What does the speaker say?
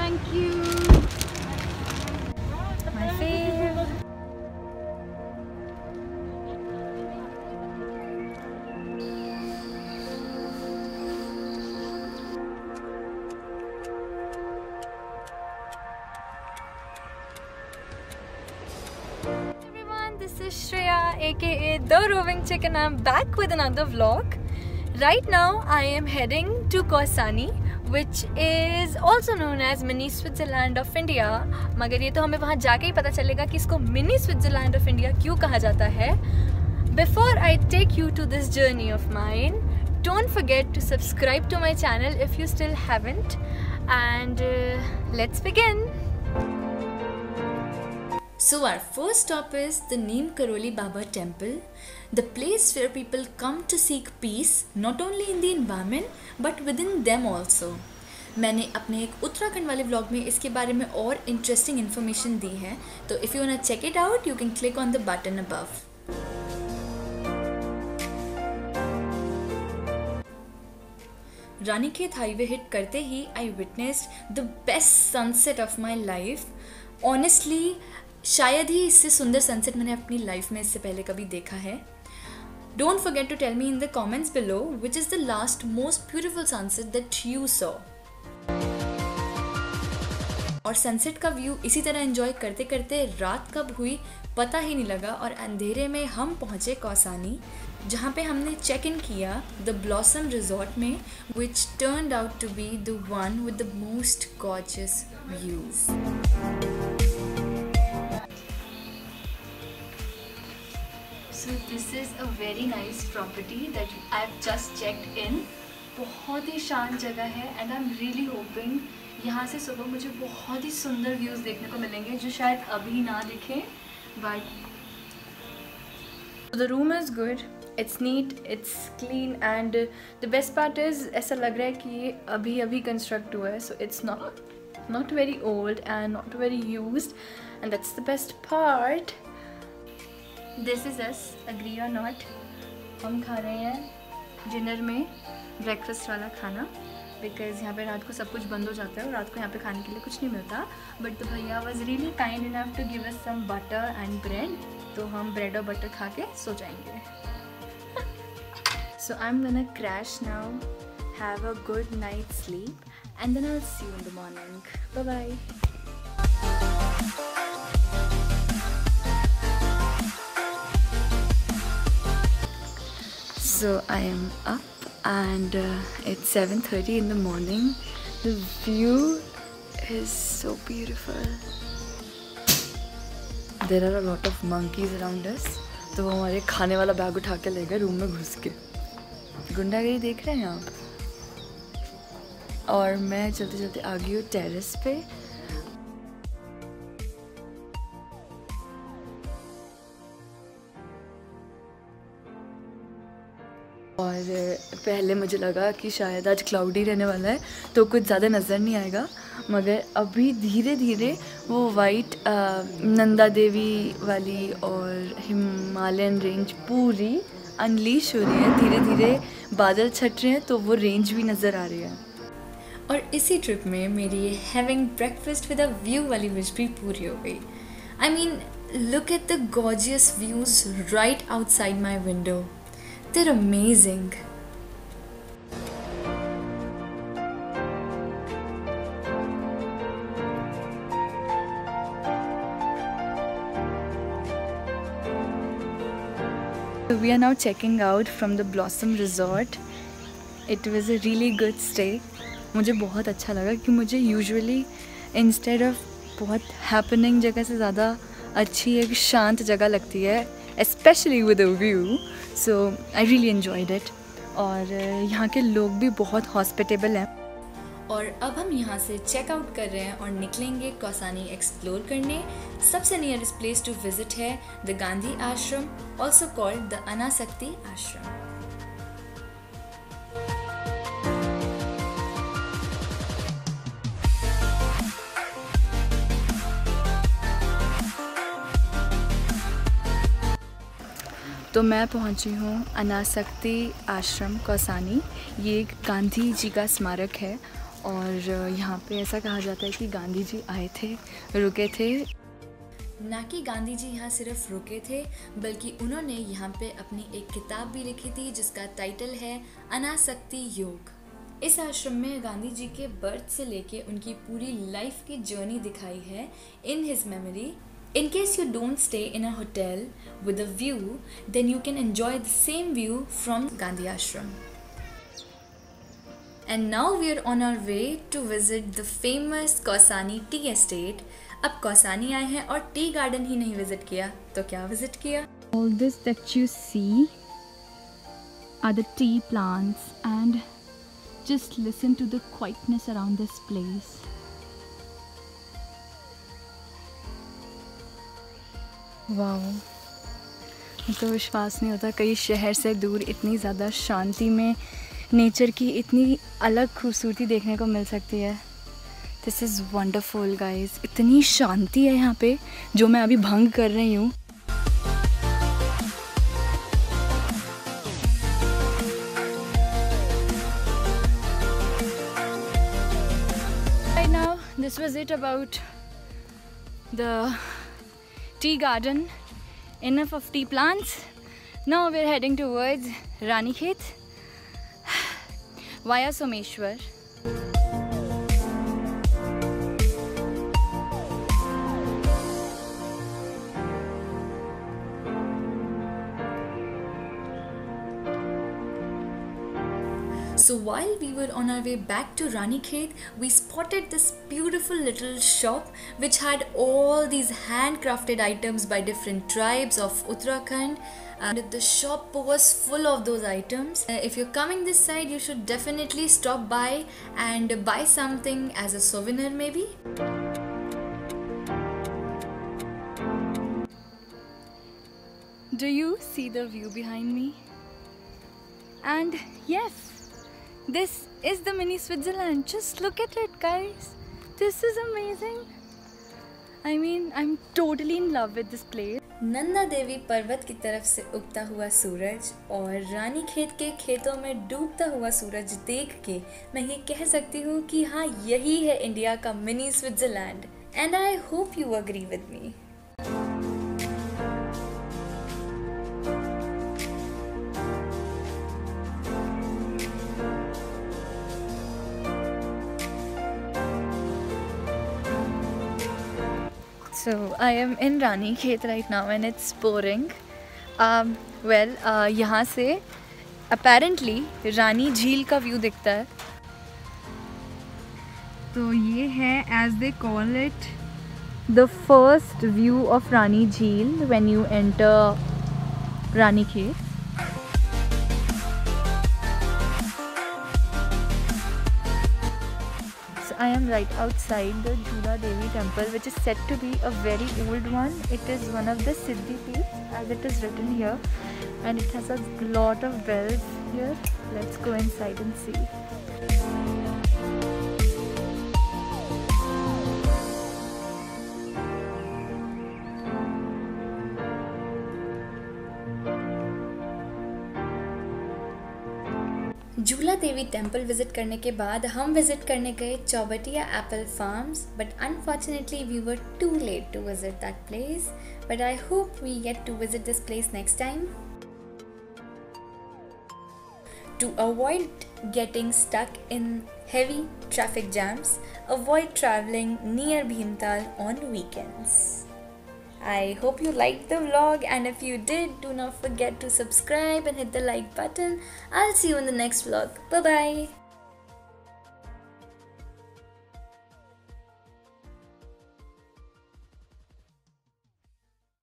Thank you. My fave. Everyone, this is Shreya, aka The Roving Chick, and I'm back with another vlog. Right now, I am heading to Kausani, which is also known as Mini Switzerland of India. मगर ये तो हमें वहाँ जाके ही पता चलेगा कि इसको Mini Switzerland of India क्यों कहा जाता है. Before I take you to this journey of mine, don't forget to subscribe to my channel if you still haven't. And let's begin. So our first stop is the Neem Karoli Baba temple, the place where people come to seek peace not only in the environment but within them also. मैंने अपने एक उत्तराखंड वाले vlog में इसके बारे में और interesting information दी है, तो if you wanna check it out you can click on the button above. Ranikhet highway hit करते ही I witnessed the best sunset of my life. Honestly शायद ही इससे सुंदर सनसेट मैंने अपनी लाइफ में इससे पहले कभी देखा है. Don't forget to tell me in the comments below which is the last most beautiful sunset that you saw. और सनसेट का व्यू इसी तरह एंजॉय करते करते रात कब हुई पता ही नहीं लगा और अंधेरे में हम पहुँचे कौसानी, जहाँ पे हमने चेक इन किया द ब्लॉसम रिजॉर्ट में, which turned out to be the one with the most gorgeous views. So this is a very nice property that I've just checked in. बहुत ही शांत जगह है and I'm really hoping यहाँ से सुबह मुझे बहुत ही सुंदर व्यूज़ देखने को मिलेंगे जो शायद अभी ना दिखे. But the room is good, it's neat, it's clean and the best part is ऐसा लग रहा है कि ये अभी अभी कंस्ट्रक्ट हुआ है, so it's not very old and not very used, and that's the best part. This is us, agree or not. हम खा रहे हैं डिनर में ब्रेकफास्ट वाला खाना, बिकॉज यहाँ पे रात को सब कुछ बंद हो जाता है और रात को यहाँ पे खाने के लिए कुछ नहीं मिलता. बट द भैया was really kind enough to give us some butter and bread, तो हम ब्रेड और बटर खा के सो जाएंगे. So I am gonna crash now, have a good night sleep and then I will see you in the morning. Bye bye. So I am up and it's 7:30 in the morning. The view is so beautiful. There are a lot of monkeys around us. तो वो हमारे खाने वाला bag उठा के ले गए room में घुस के. गुंडागिरी देख रहे हैं आप. और मैं चलते चलते आ गई हूँ टेरेस पे. और पहले मुझे लगा कि शायद आज क्लाउडी रहने वाला है तो कुछ ज़्यादा नज़र नहीं आएगा, मगर अभी धीरे धीरे वो वाइट नंदा देवी वाली और हिमालयन रेंज पूरी अनलीश हो रही है. धीरे धीरे बादल छट रहे हैं तो वो रेंज भी नज़र आ रही है. और इसी ट्रिप में मेरी having breakfast with a view वाली विश भी पूरी हो गई. I mean look at the gorgeous views right outside my window. They're amazing. We are now checking out from the Blossom Resort. It was a really good stay. मुझे बहुत अच्छा लगा कि मुझे usually instead of बहुत happening जगह से ज़्यादा अच्छी एक शांत जगह लगती है, especially with a view. So I really enjoyed it. और यहाँ के लोग भी बहुत हॉस्पिटेबल हैं. और अब हम यहाँ से चेकआउट कर रहे हैं और निकलेंगे कौसानी एक्सप्लोर करने. सबसे नियरेस्ट प्लेस टू विजिट है द गांधी आश्रम, also called the Anasakti Ashram. तो मैं पहुंची हूँ अनासक्ति आश्रम कौसानी. ये एक गांधी जी का स्मारक है और यहाँ पे ऐसा कहा जाता है कि गांधी जी आए थे, रुके थे। ना कि गांधी जी यहाँ सिर्फ रुके थे, बल्कि उन्होंने यहाँ पे अपनी एक किताब भी लिखी थी जिसका टाइटल है अनासक्ति योग। इस आश्रम में गांधी जी के बर्थ से लेके उनकी पूरी लाइफ की जर्नी दिखाई है in his memory. In case you don't stay in a hotel with a view, then you can enjoy the same view from Gandhi Ashram. And now we are on our way to visit the famous Kausani Tea Estate. अब कौसानी आए हैं और tea garden ही नहीं visit किया तो क्या visit किया? All this that you see are the tea plants, and just listen to the quietness around this place. Wow, तो विश्वास नहीं होता कई शहर से दूर इतनी ज़्यादा शांति में नेचर की इतनी अलग खूबसूरती देखने को मिल सकती है। दिस इज़ वंडरफुल गाइस, इतनी शांति है यहाँ पे जो मैं अभी भंग कर रही हूँ। Right now, this was it about the tea garden. Enough of tea plants. Now we're heading towards Ranikhet via Someshwar. So while we were on our way back to Ranikhet, we spotted this beautiful little shop which had all these handcrafted items by different tribes of Uttarakhand, and the shop was full of those items. If you're coming this side, you should definitely stop by and buy something as a souvenir maybe. Do you see the view behind me? And yes, this is the mini Switzerland. Just look at it, guys. This is amazing. I mean, I'm totally in love with this place. Nanda Devi पर्वत की तरफ से उगता हुआ सूरज और रानीखेत के खेतों में डूबता हुआ सूरज देख के मैं ये कह सकती हूँ कि हाँ, यही है इंडिया का mini Switzerland. And I hope you agree with me. So I am in Ranikhet right now and it's pouring. यहाँ से apparently रानी झील का व्यू दिखता है। तो ये है as they call it the first view of रानी झील when you enter Ranikhet. I am right outside the Jhula Devi temple, which is said to be a very old one. It is one of the Siddhi Peeths, as it is written here, and it has a lot of bells here. Let's go inside and see. झूला देवी temple visit करने के बाद हम visit करने गए Chaubatia apple farms, but unfortunately we were too late to visit that place, but I hope we get to visit this place next time. To avoid getting stuck in heavy traffic jams, avoid traveling near Bhimtal on weekends. I hope you liked the vlog, and if you did, do not forget to subscribe and hit the like button. I'll see you in the next vlog. Bye bye.